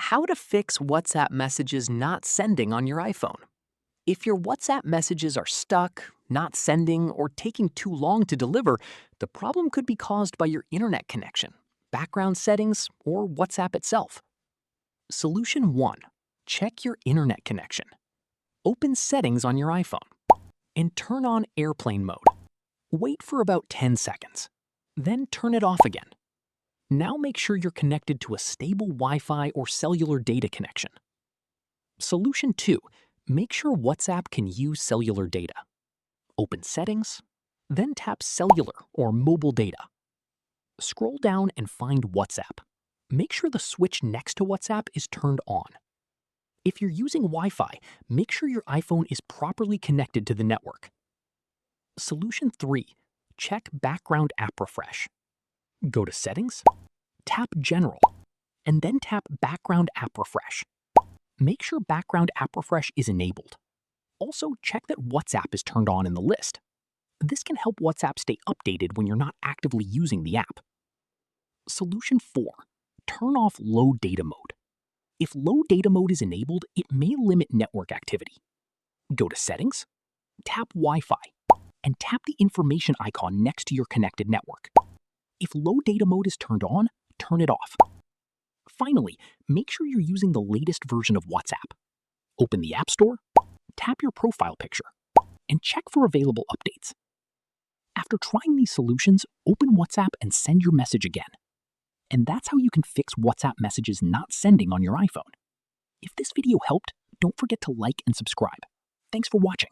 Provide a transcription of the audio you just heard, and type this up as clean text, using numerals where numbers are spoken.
How to fix WhatsApp messages not sending on your iPhone. If your WhatsApp messages are stuck, not sending, or taking too long to deliver, the problem could be caused by your internet connection, background settings, or WhatsApp itself. Solution 1. Check your internet connection. Open Settings on your iPhone and turn on airplane mode. Wait for about 10 seconds. Then turn it off again. Now make sure you're connected to a stable Wi-Fi or cellular data connection. Solution 2. Make sure WhatsApp can use cellular data. Open Settings, then tap Cellular or Mobile Data. Scroll down and find WhatsApp. Make sure the switch next to WhatsApp is turned on. If you're using Wi-Fi, make sure your iPhone is properly connected to the network. Solution 3. Check Background App Refresh. Go to Settings, tap General, and then tap Background App Refresh. Make sure Background App Refresh is enabled. Also, check that WhatsApp is turned on in the list. This can help WhatsApp stay updated when you're not actively using the app. Solution 4. Turn off Low Data Mode. If Low Data Mode is enabled, it may limit network activity. Go to Settings, tap Wi-Fi, and tap the information icon next to your connected network. If Low Data Mode is turned on, turn it off. Finally, make sure you're using the latest version of WhatsApp. Open the App Store, tap your profile picture, and check for available updates. After trying these solutions, open WhatsApp and send your message again. And that's how you can fix WhatsApp messages not sending on your iPhone. If this video helped, don't forget to like and subscribe. Thanks for watching.